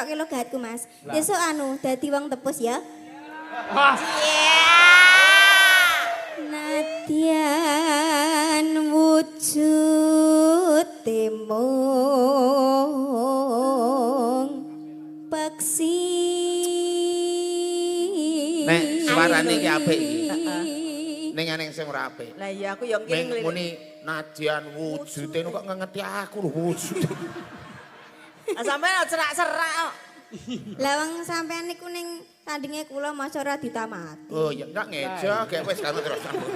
nirokke logatku Mas. Besok dadi wong tepus ya. Wah. Nadyan wujud temung peksi. Nek suarane iki apik iki. Ning aneh sing ora apik. Lah iya aku yo ngiling. Muni nadyan wujude kok ngengeti aku lho wujud. Ah sampean cerak-cerak kok. Lah wong sampean niku ning tandinge kula masa ora ditamati. Oh ya enggak ngeja gek wis karo terus sambung.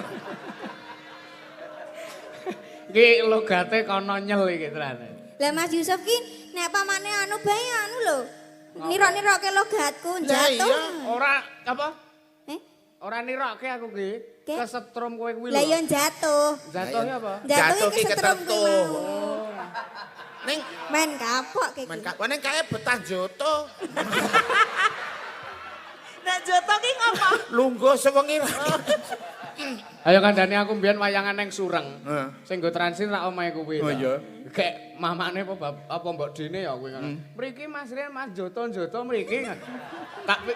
Iki logate kono nyel iki terane. Lah Mas Yusuf ki nek pamane bae lho. Nirok-nirokke logatku Lah jatuh. iya Ora apa? Ora nirokke aku ki. Kesetrum kowe kuwi lho. Lah yo jatuh. Jatuhnya apa? jatuh ki kesetrum kuwi ketentu. mau. Ning Men kapok iki. men ning kae betah joto. Nek joto ki ngopo? Lungguh sewengi. Ayo kandhane aku mbiyen wayangan ning Sureng. Heeh. Sing nggo transit rak omahe kuwi. Oh iya. Kayak mamane apa mbok dene ya kuwi ngono. Mriki Mas Rian Mas Joto-joto mriki.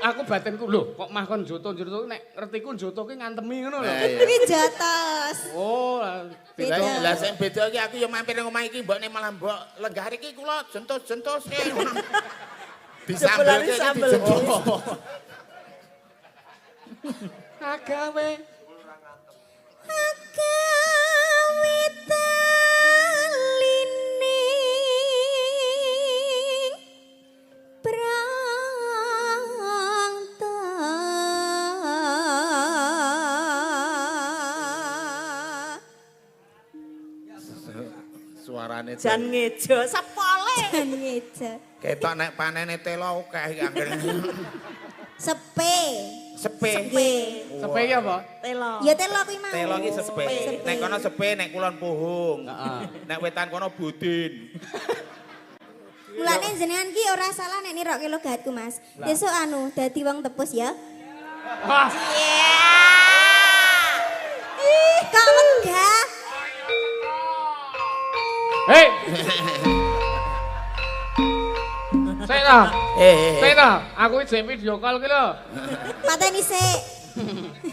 Aku batinku lho kok mah kon joto-joto nek ngertiku joto ki ngantemi ngono lho. Kuwi jotos. Oh, Beda. Lah sing beda iki aku ya mampir nang omah iki mbok nek malah mbok lenggah iki kula jentos-jentos e. Disambelke iki dijentos. Agawe talining Suarane Jan ngejo sepole. jan ngeja. ketok nek panene telo akeh iki anggere. Sepe. Sepe. Nggih. sepe iki apa? Telo. Ya telo kuwi mau. Telo iki sepe. Nek kono sepe nek kulon puhung. Heeh. Nek wetan kono budin. Mulane jenengan ki ora salah nek nirokke logatku Mas. Besok dadi wong tepus ya. Wah, Ih, kok megah. hei. Sik ta, aku iki video call ki lho. Pateni sik.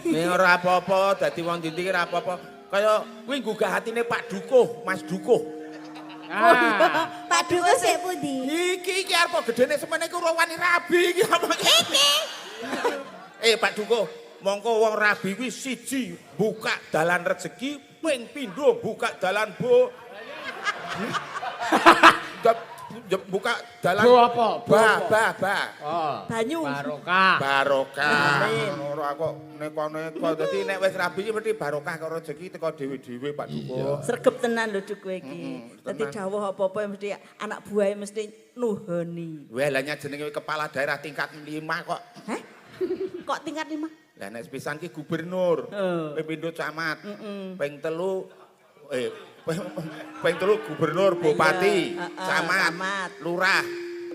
Ning ora apa-apa dadi wong ndi ora apa-apa. Kaya kuwi nggugah atine Pak Dukuh, Mas Dukuh. Ah. Pak Dukuh sik pundi? Iki arep gedene semene iku ora wani rabi iki apa iki. Pak Dukuh, mongko wong rabi kuwi siji buka dalan rezeki, ping pindho buka dalan buka dalan Bu apa? Bu apa? Ba. Oh. Banyu. Barokah. Barokah. Ora kok neko-neko. Dadi nek wis rabi iki mesti barokah karo rezeki teko dhewe-dhewe Pak Dukuh. Sregep tenan lho Duk kowe iki. Dadi dawuh apa-apa mesti anak buahe mesti nuhoni. Wah, lah jenenge kepala daerah tingkat 5 kok. Hah? Kok tingkat 5? Lah nek pisan ki gubernur, ping pindho camat, ping telu ping telu gubernur, bupati, camat, lurah,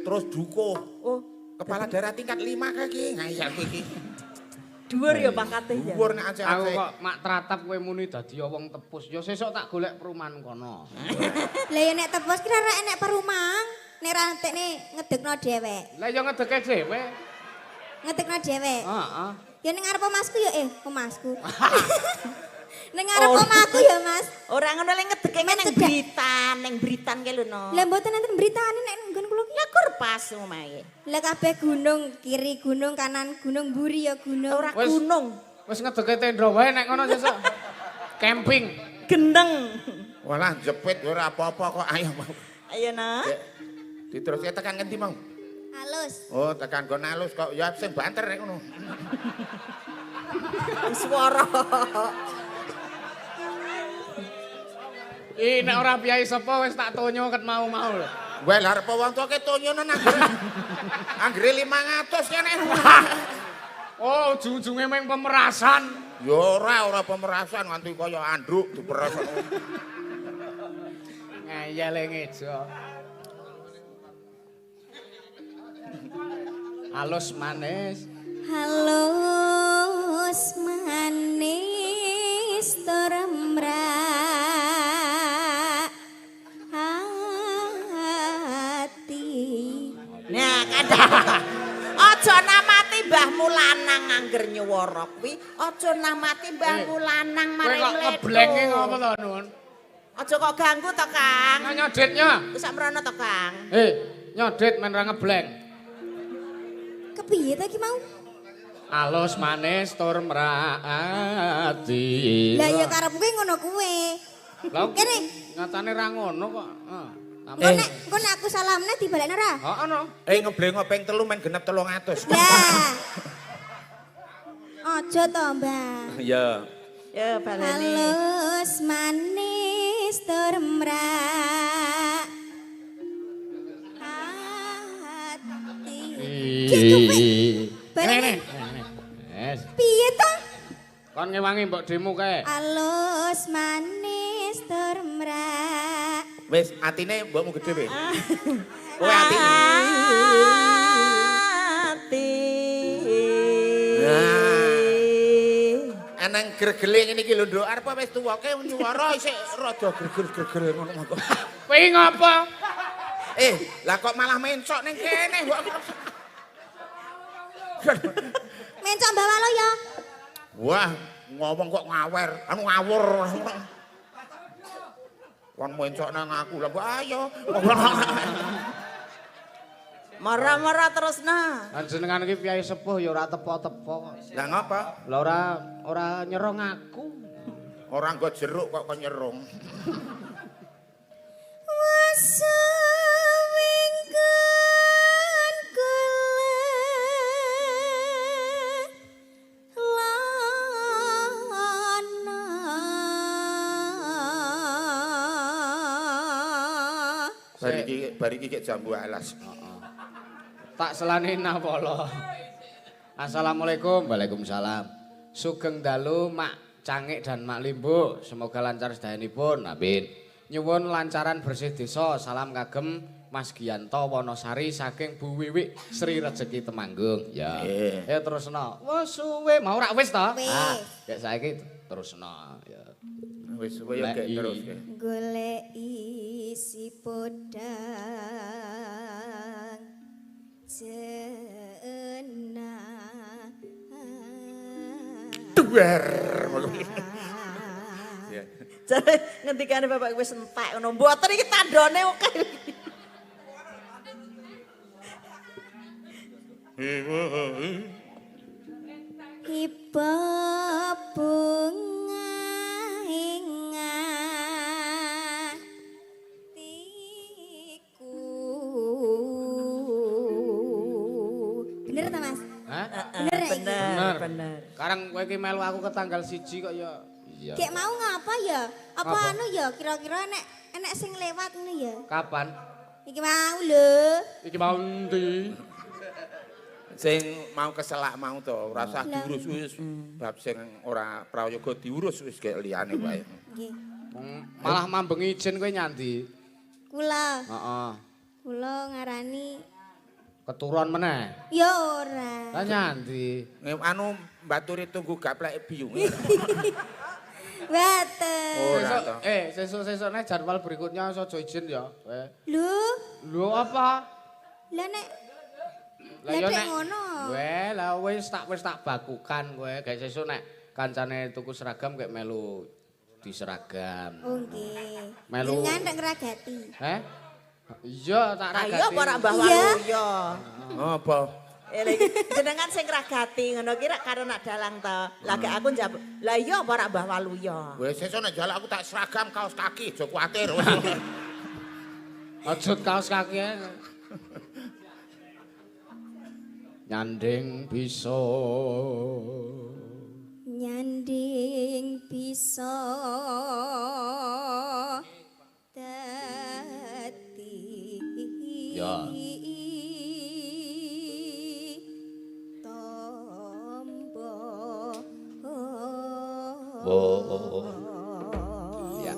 terus dukuh. Oh, Kepala daerah tingkat 5 kae iki, ngayal iki. dhuwur ya pangkate ya. Dhuwur nek Aku aceh-aceh. kok mak tratap kowe muni dadi wong tepus. Ya sesuk tak golek perumahan kono. Lah ya nek tepus ki ora enek perumang. Nek ra entekne ngedekno dhewek. Lah ya ngedeke dhewe. Ngedekno dhewek. Heeh. Ya ning ngarep omasku ya omasku. Ning ngarep omahku ya Mas. Ora ngono le ngedeke ning Britan ke lho no. Lah mboten enten beritane nek nggon kula ki. Ya kur pas omahe. Lah kabeh gunung, kiri gunung, kanan gunung, mburi ya gunung. Ora gunung, Wis ngedeke tenda wae nek ngono sesuk. Camping. gendeng. Walah jepit ora apa-apa kok ayo. Ayo nak. Diteruske tekan ngendi mau? Halus. Oh, tekan gon alus kok ya sing banter nek ngono. Suara. Nek ora piyai sapa wis tak tonyo ket mau-mau lho. Wah, lah arep wong tuwa ke tonyono nang anggere 500 kene. Oh, ujung-ujunge meng pemerasan. Ya ora pemerasan nganti kaya andruk diperes. Ngayale ngejo. Halus manis. Halus manis terembrak hati. Nah, kadang angger nyuwara kuwi aja namati mbahmu lanang Kowe maring kok mlebu. ngeblenge ngopo to, Nun? Aja kok ganggu to, Kang. Nyodetnya. Wis sak mrono to, Kang. Nyodet men ra ngebleng. Kepiye ta iki mau? Alus manis tur mraati. Lah ya karepku ngono kuwe. Lah Kene. nyatane ra ngono kok. Engko nek aku salamne dibalekno ra? Heeh no. Ngeblengo ping 3 men genep 300. Lah. Aja to, Mbah. Ya. Ya baleni. Halus manis tur mrak. Bareng. Wes. Piye to? Kon ngewangi mbok demo kae. Halus manis tur mrak. Wis atine mbokmu gedhe wis. Kowe atine. Ati. Anang gregele ngene iki lho nduk arep wis tuwake nyuwara isih rada greger-greger ngono mongko. Kowe ngopo? Lah kok malah mencok ning kene mbok. Mencok bawa lo ya. Wah, ngomong kok ngawer, anu ngawur. Kon mencok nang aku lah, ayo. Mara-mara terusna. Panjenengan iki piyai sepuh ya ora tepo-tepo. Lah ngapa? Lah ora nyerong aku. Ora nggo jeruk kok nyerung. Wasawingken kule Bariki kek jambu alas. Tak selani napolo. Assalamualaikum. Waalaikumsalam. Sugeng dalu Mak Cangik dan Mak Limbo. Semoga lancar sedayanipun. Amin. Nyuwun lancaran bersih desa. Salam kagem Mas Giyanto Wonosari saking Bu Wiwik Sri Rejeki Temanggung. Ya. Ya terusno. Wes suwe mau rak wis to? Ya saiki terusno ya. Wis suwe ya gek terus. golek isi podang jenah Duer. Jare ngendikane bapak wis entek ngono. Mboten iki tandane oke. Iba bunga ingatiku. Bener ta, Mas? Hah? Bener ya iki? Bener. Sekarang kowe iki melu aku ke tanggal 1 kok ya. Iya. Kayak mau ngapa ya? Apa Apa? anu ya kira-kira enek sing lewat ngono ya? Kapan? Iki mau lho. Iki mau ndi? Sing mau keselak mau to, ora usah diurus wis. Bab sing ora prayoga diurus wis gek liyane wae. Nggih. Malah mambeng izin kowe nyandi. Kula, Heeh. kula ngarani Keturuan meneh. ya ora. Lah nyandi. Anu mbaturi tunggu gaplek biung. Mboten. Ora to. Sesuk-sesuk nek jadwal berikutnya aja izin ya. Lho, Lho apa? lah nek Lah ya nek nek ngono. Weh, lah wis tak bakukan kowe. Kayak sesuk nek kancane tuku seragam kayak melu diseragam. Oh nggih. Melu. Jenengan ndak ngragati. Iya, tak ragati. Ayo apa ora Mbah Iya. Waluyo. Apa? Jenengan sing ragati ngono kira karo nak dalang to. Lah gek aku njawab, "Lah iya apa ora Mbah Waluyo?" Wis sesuk nek jaluk aku tak seragam kaos kaki, aja kuwatir. Ajut kaos kaki. Nyanding bisa. Nyanding bisa dadi Ya. tombo. Ya.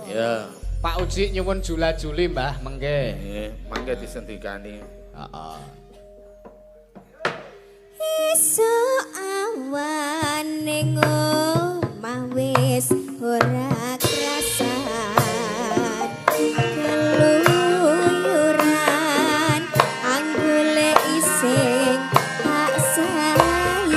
Ya, Pak Uji nyuwun jula-juli Mbah mengke. nggih, mangke disendikani. Heeh. Esuk awan ning omah wis ora krasan keluyuran anggole ising tak sayang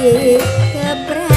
kebra